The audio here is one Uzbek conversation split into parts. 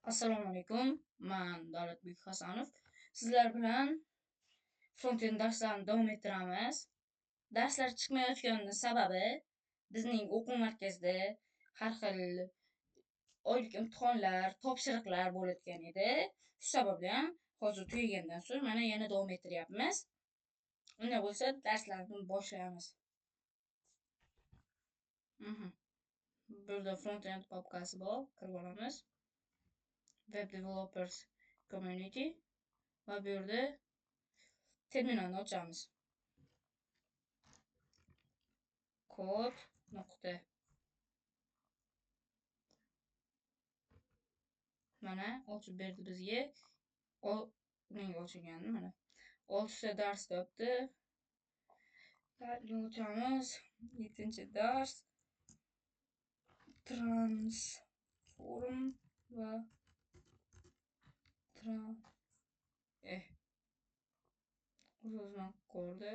Assalomu alaykum. Men Davlatbek Hasanov. Sizlar bilan front-end darslarini davom ettiramiz. Darslar chiqmayotgani sababi bizning o'quv markazida har xil oylik imtihonlar, topshiriqlar bo'layotgan edi. Shu sababli ham hozir tugagandan so'ng mana yana davom ettiryapmiz. Unda bo'lsa darslarni boshlaymiz. Burada front-end papkasi bor, kirib olamiz. Web Developers Community va bu yerda terminalni ochamiz. Kod nuqta. Mana ochib berdi bizga. Uning ochilgani mana. 6 ta dars topdi. Ochamiz. 7-dars. Transform va uzun ko'rdi.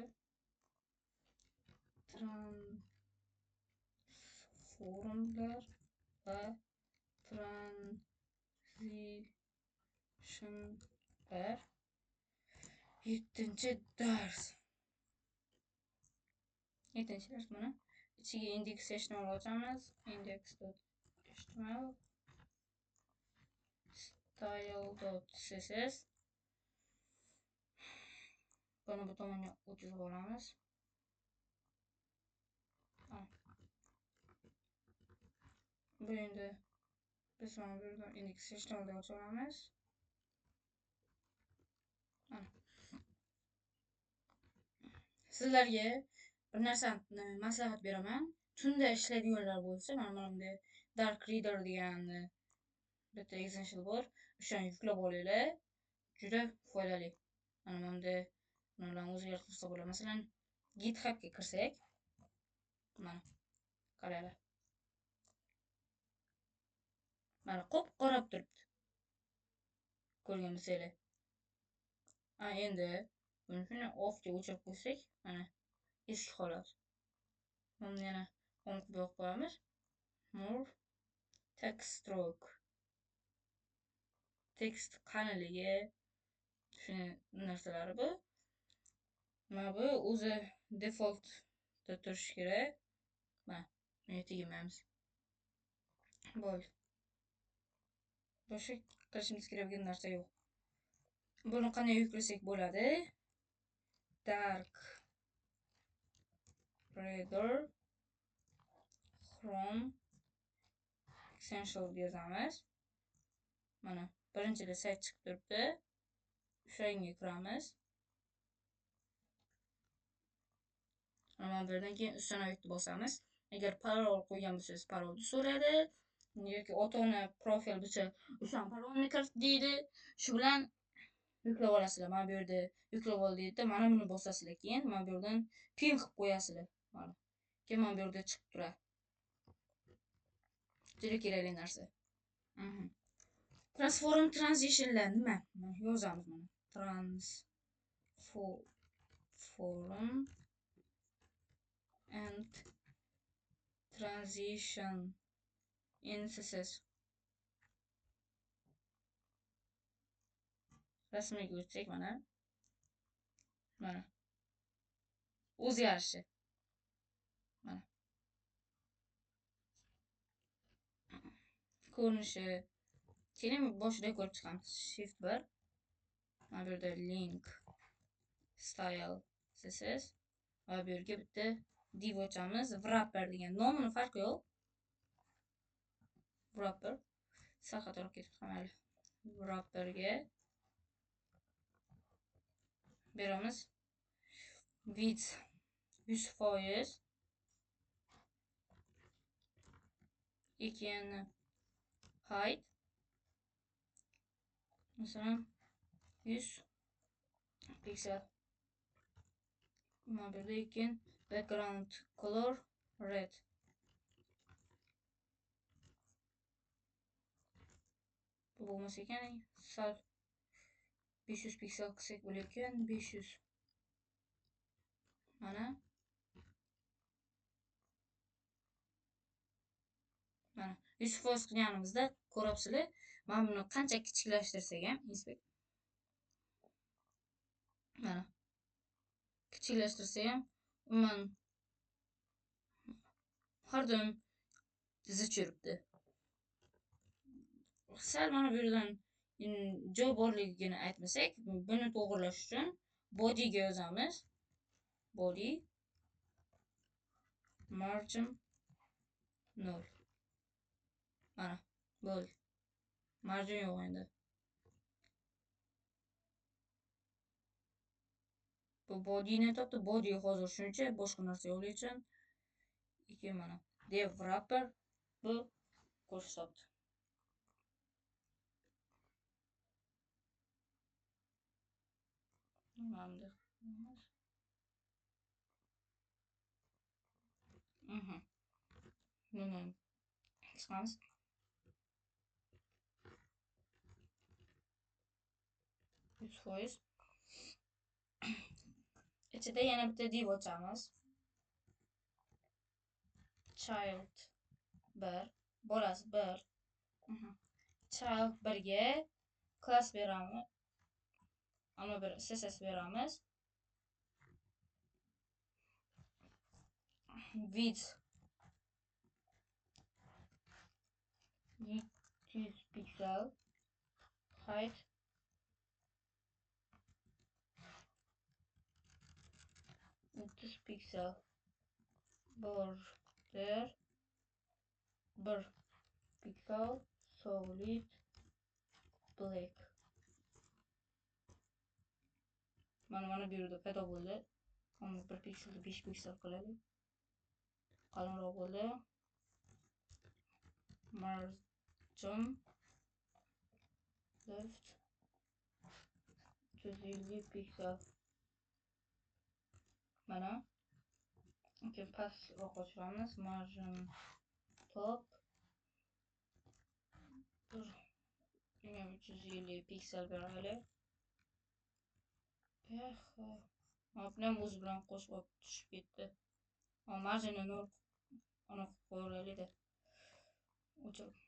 Transformlar va transitionlar. 7-dars. 7-dars mana. İçiga index.html ochamiz. Index.html style.css. Buni bu tomonga o'tkazib olamiz. Bu endi biz mana bu yerdan index.html deb ochamiz. Sizlarga bir narsani maslahat beraman. Tunda ishlaydiganlar bo'lsa, mana bunday Dark Reader degan bitta extension bor. O'shani yuklab olinglar. Juda foydali. Mana bunday ularni o'zgartirsa bo'ladi. Masalan, GitHubga kirsak, mana qaranglar. Mana qop-qorab turibdi. Ko'rgan bo'lsanglar. Endi buni shuni offga o'chirib qo'ysak, mana eski holat. Buni yana o'nqib yo'q qo'yamiz. More text stroke. Text qalinligi shuni narsalari bu. Mana bu o'zi defaultda turishi kerak. Mana buni tegmaymiz. Bo'ldi. Boshqa qilishimiz kerak bo'lgan narsa yo'q. Buni qanday yuklasak bo'ladi? Dark Reader Chrome Essential yozamiz. Mana birinchida sayt chiqib turibdi. O'shanga kiramiz. Mana bu yerdan keyin ustanavitni bosamiz. Agar parol qo'ygan bo'lsangiz parolni so'raydi. Yoki ota-ona profil bo'lsa, o'shan parolni kirit deydi. Shu bilan yuklab olasizlar. Mana bu yerda yuklab ol deydi. Mana buni bosasizlar. Keyin mana bu yerdan pin qilib qo'yasizlar. Mana. Keyin mana bu yerda chiqib turadi. Juda kerakli narsa. Transform transitionlar nima? Yozamiz mana. Transform and transition in CSS. Rasmiga o'tsak mana. Mana. O'zgarishi. Mana. Ko'rinishi. Keyin boshida ko'rib chiqamiz. Shift 1. Mana bu yerda link style CSS. Va bu yerga bitta div ochamiz. Wrapper degan nomini farqi yo'q. Wrapper. Sal xato ketib qolmaydi. Wrapperga beramiz. Width 100%. Ekeni height masalan 100 piksel. Mana bu yerda ekan background color red. Bu bo'lmasa ekan sal 500 piksel qilsak bo'larkan. 500. Mana 100% qilganimizda ko'ryapsizlar, Men buni qancha kichiklashtirsak ham, mana kichiklashtirsak ham umuman har doim zich yuribdi. Sal mana bu yerdan joy borligini aytmasak, buni to'g'irlash uchun body ga yozamiz. Body margin 0. Mana bo'ldi. Margin yo'q endi. Bu bodyni topdi. Body hozir shuncha, boshqa narsa yo'q uchun keyin mana dev wrapper bu ko'rsatdi. Nimamdir. Buni chiqamiz. %100. İçinde yana bitta div ochamiz. Child 1, bolasi 1. Child 1 ga class beramiz. Ana bir CSS beramiz. Width 700 piksel. Height 30 piksel. Border 1 piksel. Solid black. Mana bu yerda paydo bo'ldi. Ama 1 pikselni 5 piksel qilaylik. Qalinroq bo'ldi. Margin left 350 piksel. Mana. Keyin pastroq ochamiz. Margin top 350 piksel beraylik. Mapnem o'zi bilan qo'shib tushib ketdi. Margin 0 ana qo'yaylik-da. O'chirib.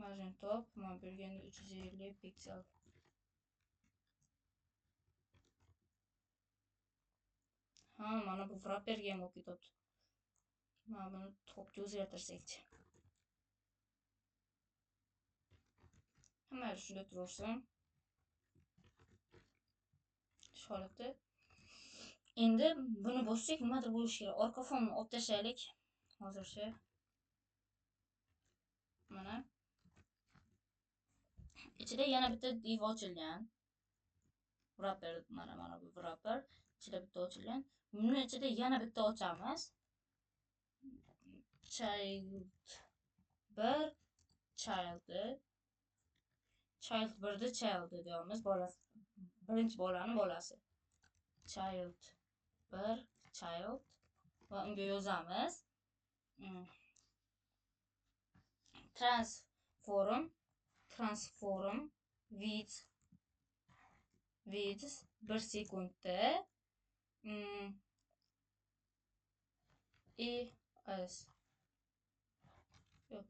Margin top men berganda 350 piksel. Mana bu wrapperga ham olib ketibdi. Mana buni topga o'zgartirsakchi. Hamma shunda turaversin. Shu holatda. Endi buni bossak nimadir bo'lishi kerak. Orqa fonni olib tashlaylik. Hozircha. Mana. İçida yana bitta div ochilgan. Wrapper mana bu wrapper. İçida bitta ochilgan. Buni ichida yana bitta ochamiz. Child 1 child 1'da child deyamiz. Bolasi. Birinchi bolani bolasi. Child 1 child va unga yozamiz. Transform width 1 sekundda ES yo'q.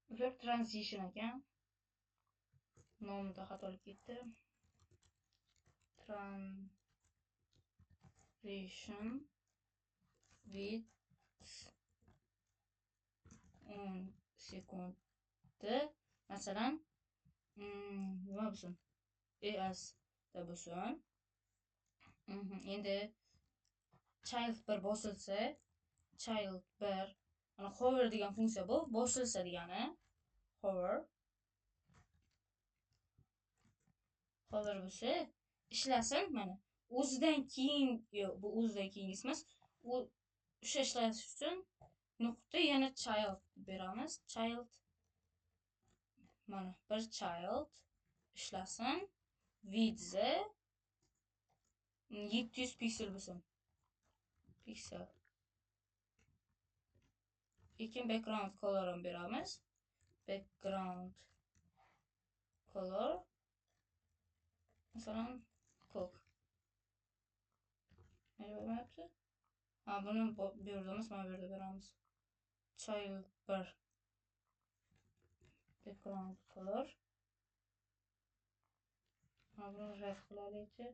Bu transition ekan. Nomida xatolik ketdi. Transition width 10 sekundda masalan nima bo'lsin? ES da bo'lsin. Endi child 1 bosilsa, child 1 ana hover degan funksiya bu, bosilsa degani. Hover bo'lsa ishlasin mana. O'zidan keyin yo'q, bu o'zidan keyingisi emas. U o'sha ishlash uchun nuqta yana child beramiz. Child mana bir child ishlasin. Width 700 piksel bo'lsin. Piksel. Keyin background color ham beramiz. Background color masalan ko'k. Nima bo'lmayapti? Buni bu yerda emas, mana bu yerda beramiz. child bir background color. Bunu ref qilaylikchi.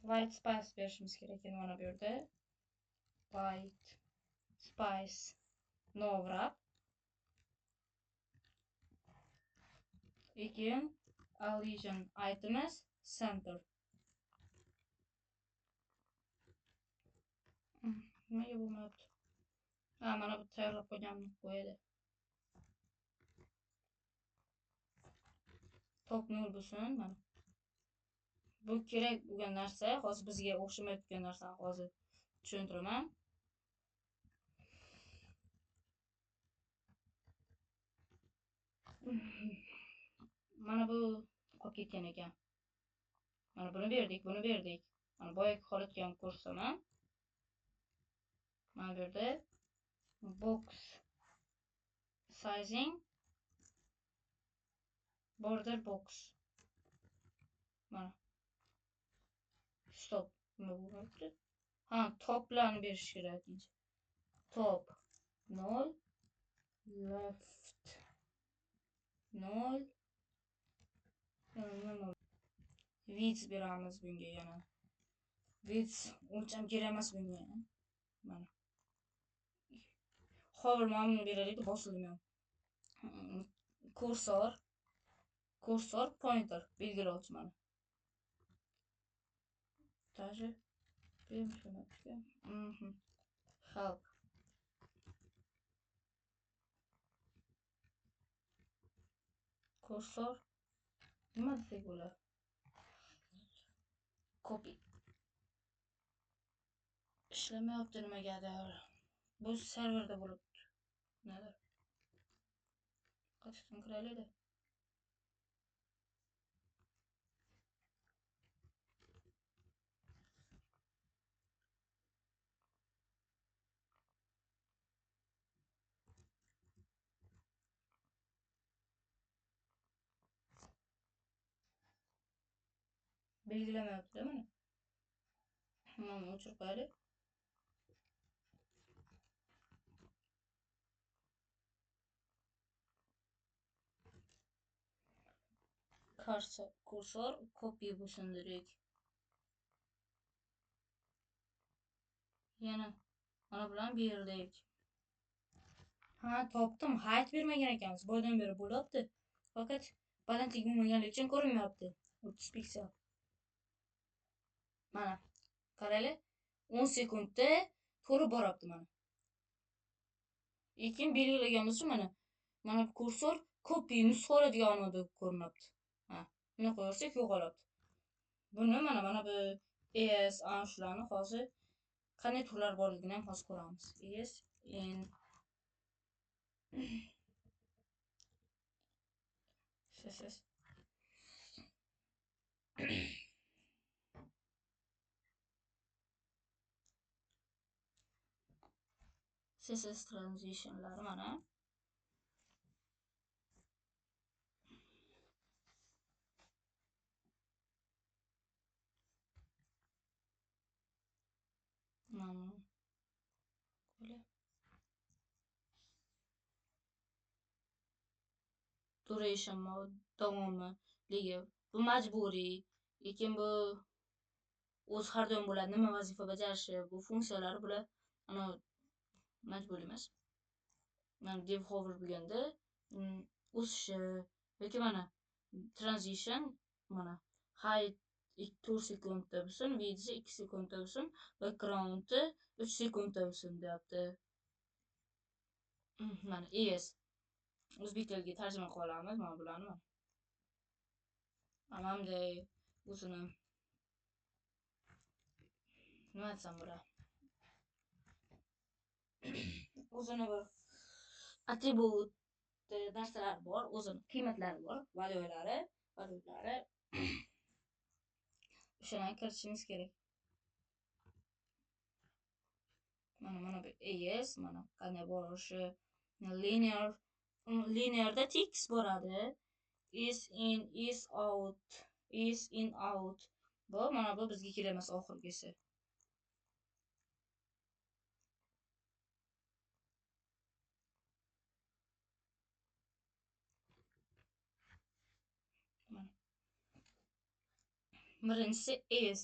White spice berishimiz kerak ekan mana bu yerda. White spice no wrap. Keyin allusion items center. Nimaga bo'lmayapti? Ha, mana bu tayyorlab qo'yganimni qo'yadi. Top 0 bo'lsin mana. Bu kerak bo'lgan narsa, hozir bizga o'xshamayotgan narsani hozir tushuntiraman. Mana bu qolib ketgan ekan. Mana buni berdik, buni berdik. Mana boyagi holatga ham ko'rsataman. Mana bu yerda box sizing border box. Mana. Stop. Nima bo'lyapti? Ha, toplarni berish kerak. Top 0 left 0 width beramiz bunga yana. Width o'lcham kerak emas bunga. Mana. Hover mana beraylik, bosildim ham. Kursor pointer belgilovchi mana. Даже berilmoqda. Help. Kursor nima desak bo'ladi? Copy. Ishlamayapti nimagadir. Bu serverda bo'libdi. Nada? Qachon kiraylik? Belgilamayapti mana. Mana o'chirib qo'yaylik. Kursor copy bo'lsin dedik. Yana mana bilan berdik. Ha, topdim. Height bermagan ekanmiz. Boydan beri bo'lyapti. Faqat balandlik bo'lmaganligi uchun ko'rinmayapti. 30 piksel. Mana. Qaraylik. 10 sekundda to'g'ri boryapti mana. Lekin belgilaganimiz uchun mana kursor copy nusxaladigan anada ko'rinyapti. Ha, buni qo'ysak yo'qoladi. Buni mana bu es ana shularni hozir qanday turlar borligini ham hozir ko'ramiz. Es in CSS transitionlar mana. Mana. Böyle. Duration davomiyligi. Bu majburiy. Lekin bu o'z har doim bo'ladi. Nima vazifa bajarishi, bu funksiyalar bular ana majburiy emas. Mana div hover bo'lganda o'sishi yoki mana transition mana height 4 sekundda bo'lsin, width 2 sekundda bo'lsin, background 3 sekundda bo'lsin deyapti. Mana es o'zbek tiliga tarjima qilib olamiz mana bularni. Mana bunday o'zini nima desam bo'ladi? O'zini bir attribut narsalar bor, o'zini qiymatlari bor, valyulari. O'shani kiritishimiz kerak. Mana bu es, mana qanday borishi, linearda text boradi. Is in, is out, Mana bu bizga kerak emas oxirgisi. Birinchisi is.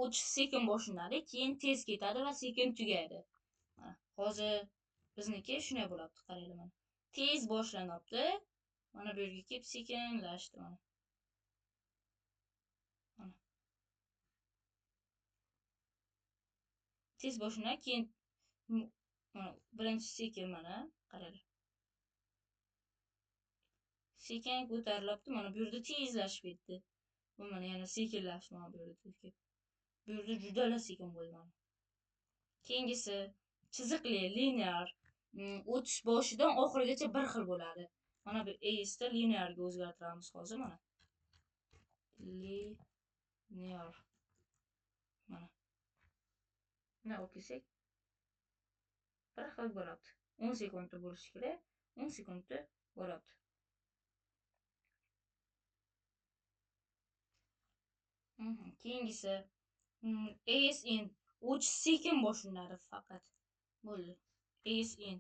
Uch sekin boshlanadi, keyin tez ketadi va sekin tugaydi. Hozir bizniki shunday bo'lyapti, qaranglar mana. Tez boshlanyapti. Mana bu yerga kelib sekinlashdi mana. Mana. Tez boshlanadi, keyin mana birinchi sekin mana, qaranglar. Sekin ko'tarilyapti, mana bu yerda tezlashib ketdi. Bu mana yana sekinlashdi mana bu yerda. Bu yerda juda sekin bo'ldi mana. Keyingisi chiziqli linear. O'tish boshidan oxirigacha bir xil bo'ladi. Mana bu esda linearga o'zgartiramiz hozir mana. Linear. Mana. Buni o'qisak bir xil bo'ladi. 10 sekundda bo'lishi kerak. 10 sekundda bo'ladi. Keyingisi is in. O'tish sekin boshlanadi faqat. Bo'ldi. Is in.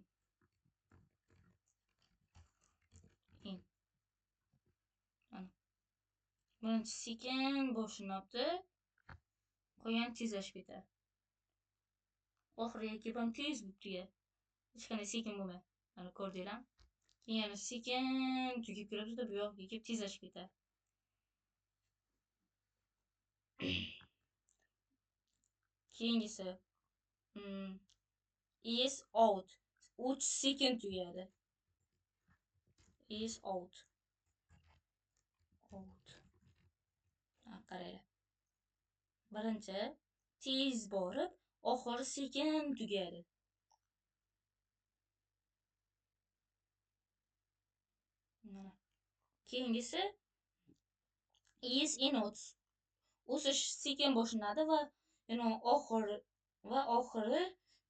Mana. Birinchi sekin boshlanyapti. Qolgan tezlashib ketadi. Oxiriga kelib ham tez bo'lib tugaydi. Hech qanday sekin bo'lmaydi. Mana ko'rdinglar? Keyin yana sekin tugib kiradi-da, bu yoqqa kelib tezlashib ketadi. Keyingisi is out. 3 sekin tugaydi. Is out. Qaranglar. Birinchi tez borib, oxiri sekin tugaydi. Mana. Keyingisi is in out. O'sish sekin boshlanadi va yana oxiri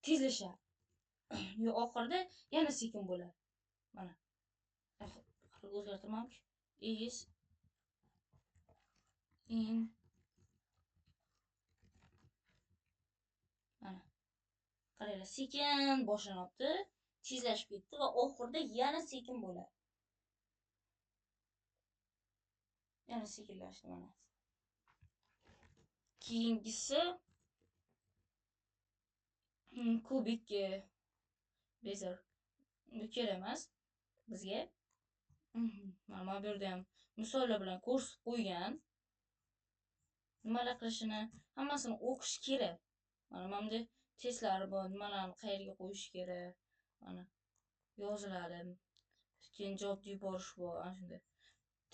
tezlashadi. Yo, oxirida yana sekin bo'ladi. Mana. O'zgartirmoqchi. Is in. Mana. Qaranglar, sekin boshlanyapti, tezlashib ketdi va oxirida yana sekin bo'ladi. Yana sekinlashdi mana. Keyingisi kubik bezer. Bu kerak emas bizga. Mana bu yerda ham misollar bilan ko'rsatib qo'ygan. Nimalar qilishini hammasini o'qish kerak. Mana bunda testlari bor, nimalarni qayerga qo'yish kerak. Mana yoziladi. Keyin javob yuborish bor, ana shunday.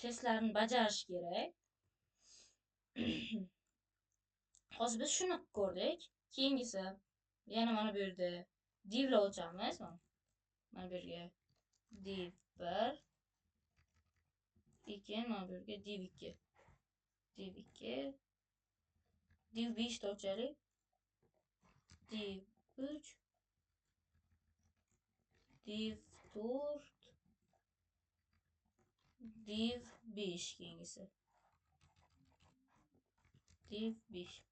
Testlarni bajarish kerak. Hozir biz shuni ko'rdik. Keyingisi yana mana bu yerda divlar ochamiz. Mana bu yerga div 1, keyin mana bu yerga div 2. Div 2, div 5 da ochaylik. Div 3, div 4, div 5 keyingisi. Div 5.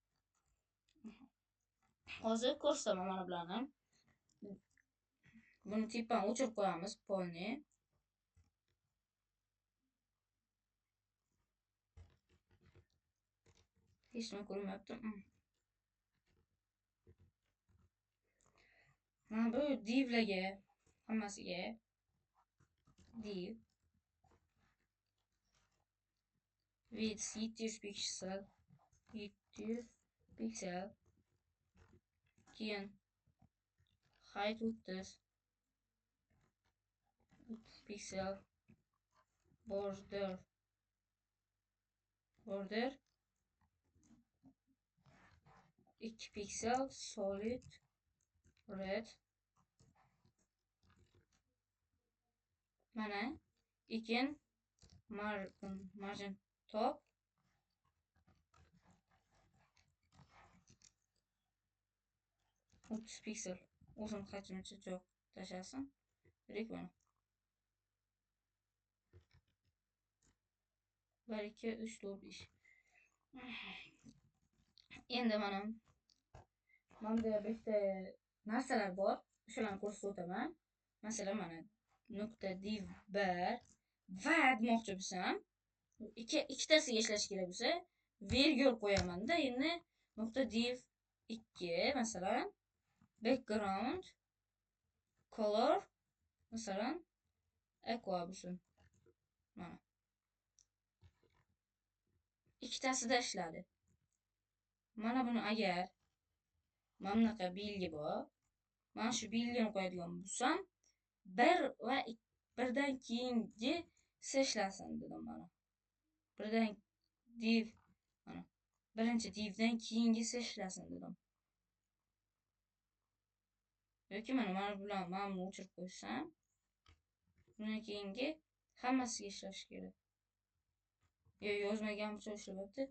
Hozir ko'rsataman mana bularni. Buni tepadan o'chirib qo'yamiz, polni. Hech nima ko'rmayapti. Mana bu divlarga hammasiga div width 700 piksel, 700 piksel. Keyin height 30 piksel, border 2 piksel, solid red. Mana keyin margin top 30 piksel. O'zini hajmicha jo'q tashlasin. Birik mana. 1 2 3 4 5. Endi mana bu yerda narsalar bor. Shularni ko'rsatib o'taman. Masalan, mana nokta div 1 va demoqchi bo'lsam, ikkitasiga ishlash kerak bo'lsa, virgul qo'yaman-da. Endi nokta div 2 masalan, background color masalan aqua bo'lsin. Mana ikkitasida ishladi. Mana buni agar mana bunaqa belgi bor. Mana shu belgini qo'yadigan bo'lsam, birdan keyingi ishlasin dedim mana. Birdan div mana birinchi divdan keyingisi ishlasin dedim. Yoki mana bilan mana buni o'chirib qo'ysam, bundan keyingi hammasiga ishlash kerak. Yozmagancha ishlayapti.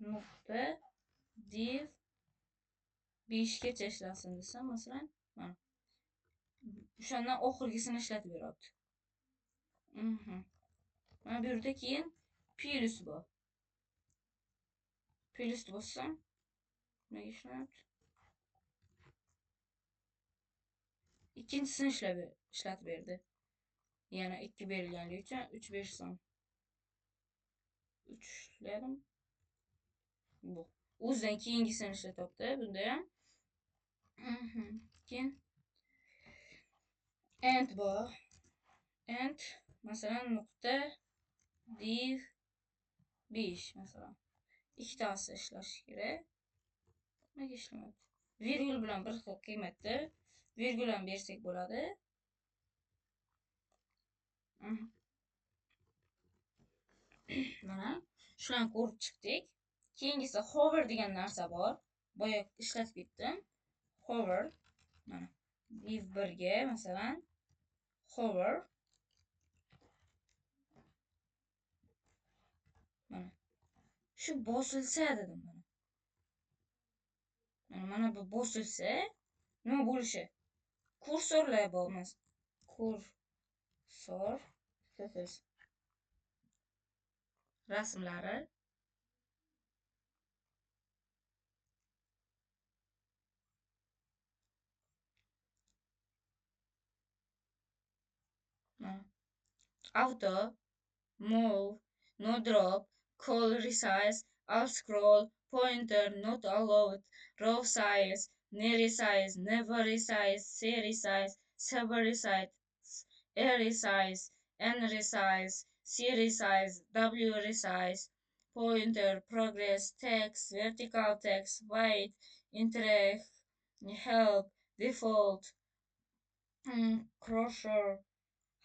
Nokta div 5 gacha ishlasin desam, masalan, mana o'shandan oxirgisini ishlatib beryapti. Mana bu yerda keyin plus bor. Plus bossam, nimaga ishlayapti? Ikkinchisini ishlatib berdi. Yana 2 berilganligi uchun 3 bersam. 3 ishladim. Bu. O'zidan keyingisini ishlatyapti. Bunda ham. Keyin end bor. End masalan nokta div 5 masalan. Ikkitasi ishlash kerak. Nimaga ishlamayapti? Virgul bilan bir xil qiymatda virgul ham bersak bo'ladi. Mana shularni ko'rib chiqdik. Keyingisi hover degan narsa bor. Boya ishlatib ketdim. Hover mana div 1 ga masalan hover mana shu bosilsa dedim mana. Mana bu bosilsa nima bo'lishi? Kursorlar bormas. Kursor rasmlari auto, move, no drop, call resize, alt scroll, pointer, not allowed, row size, resize, never resize, C resize, sever resize, A resize, N resize, C resize, W resize, pointer, progress, text, vertical text, white, interact, help, default, crosser,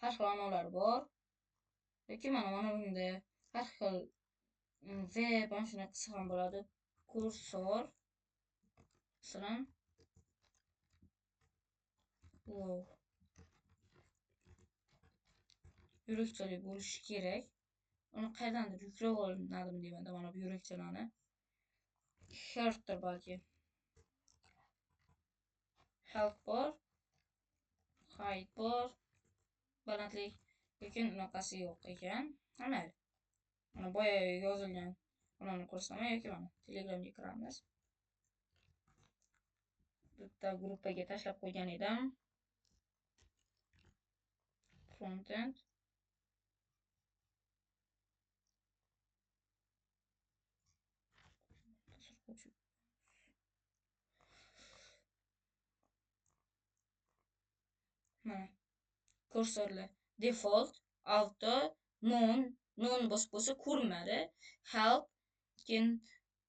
har xil ma'nolar bor. Yoki mana bunda har xil web mana shunaqasi ham bo'ladi. Kursor masalan yurakchalik bo'lishi kerak. Uni qayerdandir yuklab olmadim deyman, mana bu yurakchalarni. Shartdir balki. Help bor, height bor, balandlik, lekin unaqasi yo'q ekan. Mayli. Mana boya yozilgan ularni ko'rsataman yoki mana Telegramga kiramiz. Bitta gruppaga tashlab qo'ygan edim. Frontend mana kursorlar default, auto, non bosib qo'ysa ko'rinmadi. Help, keyin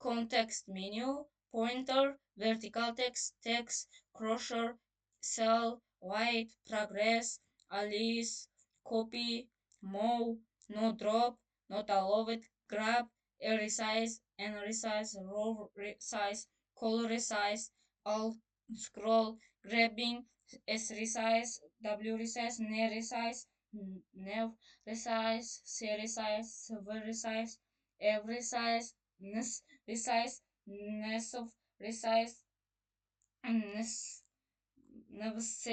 context menu, pointer, vertical text, crosser, cell, white, progress, alice, copy, move, no drop, not allowed, grab, L resize, N resize, row resize, color resize, alt scroll, grabbing, S resize, W resize, N resize, Nev resize, C resize, Sever resize, Ev resize, Nis resize, Nesov resize, nvc,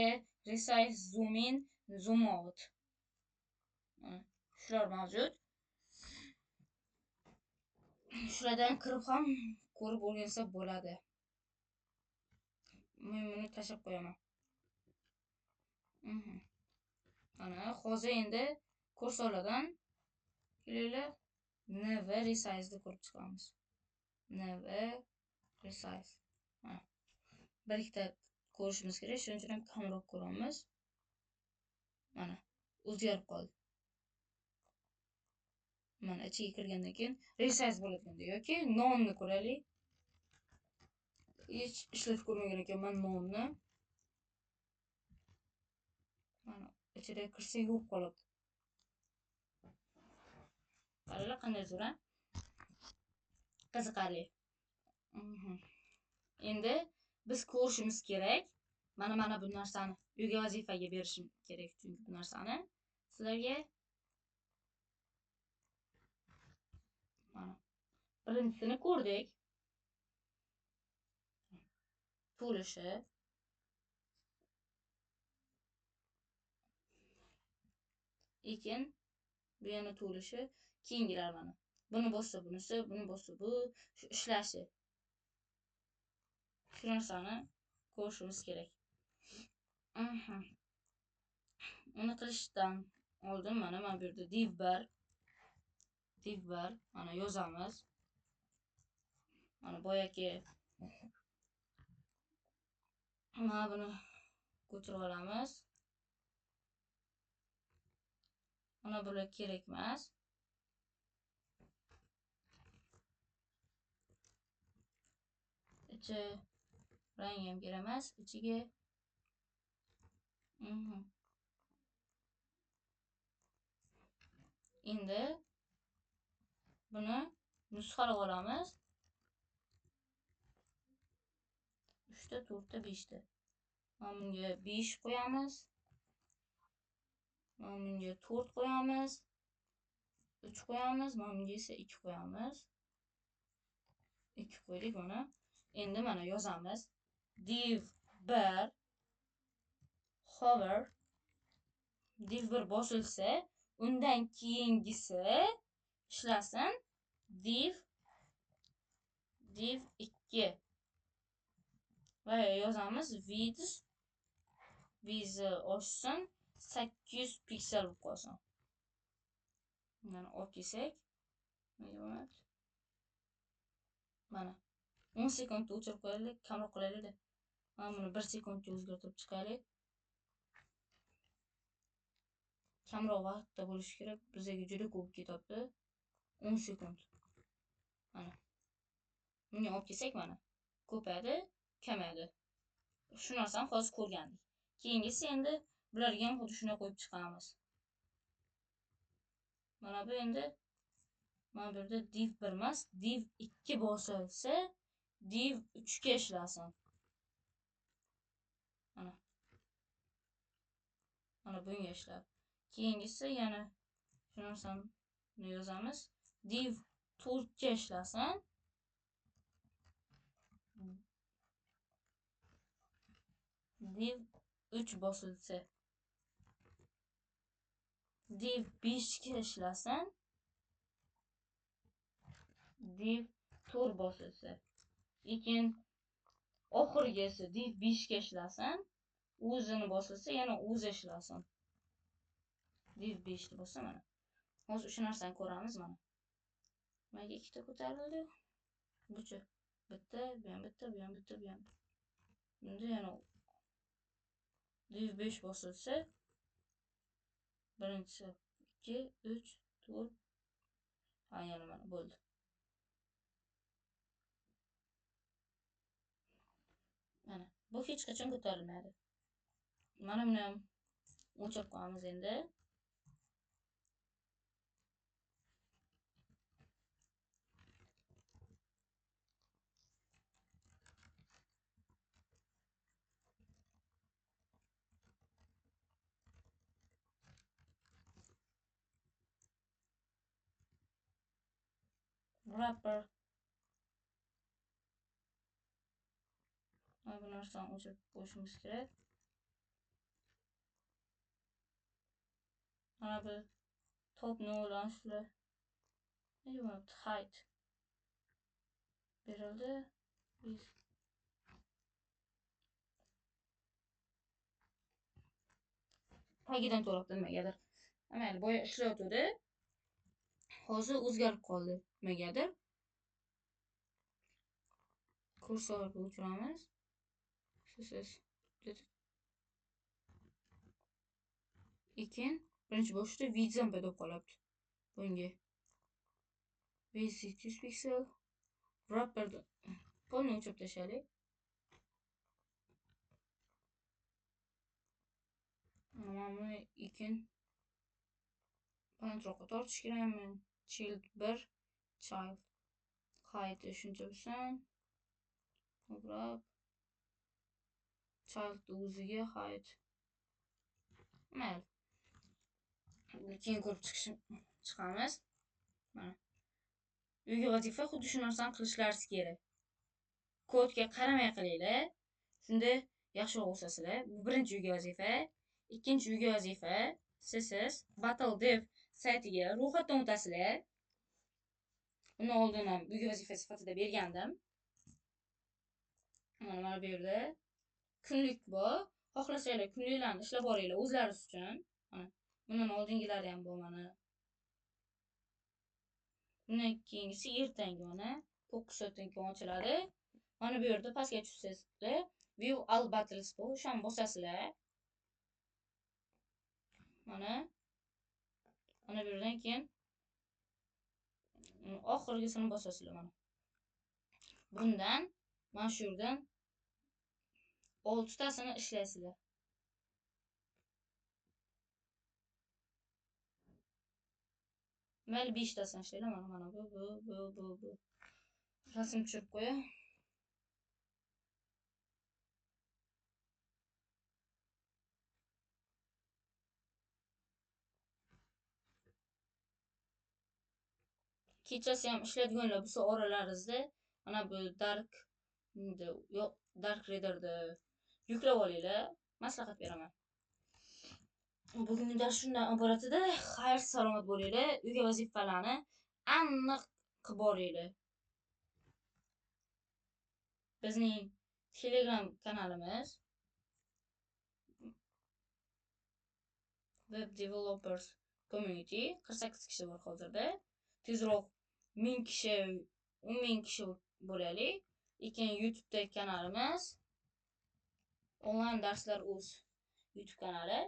resize, zoom in, zoom out. Shular mavjud. Shulardan kirib ham ko'rib o'rgansa bo'ladi. Men buni tashlab qo'yaman. Ana hozir endi kursorlardan kelinglar, nv resize ni ko'rib chiqamiz. Nv resize. Bir ikkita ko'rishimiz kerak, shuning uchun ham kamroq ko'ramiz. Mana o'zgarib qoldi. Mana ichiga kirgandan keyin resize bo'ladi yoki nonni ko'raylik. Hech ishlatib ko'rmagan ekanman nonni. Mana ichida kirsa yuvib qoladi. Qaranglar qanday zo'r, qiziqarli. Endi biz ko'rishimiz kerak. Mana bu narsani uyga vazifaga berishim kerak, chunki bu narsani sizlarga mana birinchisini ko'rdik. To'lishi. Ekin bu yana to'lishi, keyingilar mana. Buni bossa bunisi, buni bossa bu, shu ishlashi. Shu narsani ko'rishimiz kerak. Uni qilishdan oldin mana bu yerda div bar, mana yozamiz. Mana boyagi mana buni ko'chirib olamiz. Mana bular kerak emas. Ichi rang ham kerak emas, ichiga endi buni nusxalab olamiz. 3 ta, 4 ta, 5 ta. Mana bunga 5 qo'yamiz. Mana bunga 4 qo'yamiz. 3 qo'yamiz, mana bunga esa 2 qo'yamiz. 2 qo'ydik mana. Endi mana yozamiz. Div 1 hover. Div 1 bosilsa, undan keyingisi ishlasin. Div 2 va yozamiz width oshsin, 800 piksel bo'lib qolsin. Mana olib kelsak, mana 10 sekundda o'chirib qo'yaylik, kamroq qilaylik. Mana buni 1 sekundga o'zgartirib chiqaylik. Kamroq vaqtda bo'lishi kerak. Bizga juda ko'p ketadi. 10 sekund. Mana. Buni olib kelsak mana. Ko'paydi, kamaydi. Shu narsani hozir ko'rgandik. Keyingisi endi bularga ham xuddi shunday qo'yib chiqamiz. Mana bu endi mana bu yerda div 1 emas, div 2 bosilsa, div 3 ga ishlasin. Mana. Mana bunga ishlab. Keyingisi yana shu narsani yozamiz. Div 4 ga ishlasin. Div 3 bosilsa, div 5 ga ishlasin. Div 4 bosilsa. Lekin oxirgisi div 5 ga ishlasin. O'zini bosilsa, yana o'zi ishlasin. Div 5 ni bo'lsa mana. Hozir shu narsani ko'ramiz mana. Nimaga ikkita ko'tarildi? Buchi bitta, bu ham bitta, bu ham bitta, bu ham. Endi yana div 5 bosilsa, birinchisi 2, 3, 4. Yana mana bo'ldi. Mana bu hech qachon ko'tarilmaydi. Mana buni ham o'chirib qo'yamiz endi. Wrapper. Mana bu narsani o'chirib qo'yishimiz kerak. Mana bu topni olan shular. Height berildi. Biz tagidan to'labdi nimagadir. Mayli, boya ishlayotdi. Hozir o'zgarib qoldi nimagadir. Kursorga o'chiramiz. Siz ekin birinchi boshda vidzam paydo qolyapti. Bunga basic 100 piksel wrapperda polni o'chirib tashlaylik. Mana buni ekin balandroqqa tortish kerakmi? Child 1 child height shuncha bo'lsin. To'g'rab child o'ziga height. Mayli. Keyin ko'rib chiqamiz. Mana uyga vazifa xuddi shu narsani qilishlaringiz kerak. Kodga qaramay qilinglar. Shunda yaxshiroq o'sasizlar. Bu birinchi uyga vazifa. Ikkinchi uyga vazifa siz BattleDev saytiga ro'yxatdan o'tasizlar. Uni oldin ham uyga vazifa sifatida bergandim. Mana bu yerda kunlik bor. Xohlasanglar kunliklarni ishlab boringlar o'zlaringiz uchun. Mana bundan oldingilari ham bor mana. Bundan keyingisi ertangi mana 9 soatdan keyin ochiladi. Mana bu yerda pastga tushsanglar, View all battles bor, o'shani bosasizlar. Mana bu yerdan keyin oxirgisini bosasizlar mana. Bundan mana shu yerdan 6 tasini ishlaysizlar. Mayli 5 tasini ishlaylar mana bu. Rasm tushirib qo'yay. Kechasi ham ishlaydiganlar bo'lsa oralaringizda mana bu Dark Reader'ni yuklab olinglar. Maslahat beraman. Bugungi dars shundan iborat edi. Xayr, salomat bo'linglar. Uyga vazifalarni aniq qilib boringlar. Bizning Telegram kanalimiz Web Developers Community 48 kishi bor hozirda. Tezroq 1000 kishi, 10.000 kishi bo'laylik. Keyin YouTube'dagi kanalimiz Onlayn darslar o'z YouTube kanali.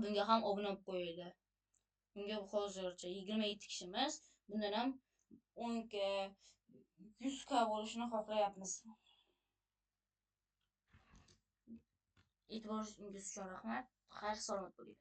Bunga ham obuna bo'lib qo'yinglar. Bunga hozircha 27 kishimiz. Bundan ham 10 ga 100 ga bo'lishini xohlayapmiz. E'tiboringiz uchun rahmat. Xayr, salomat bo'ling.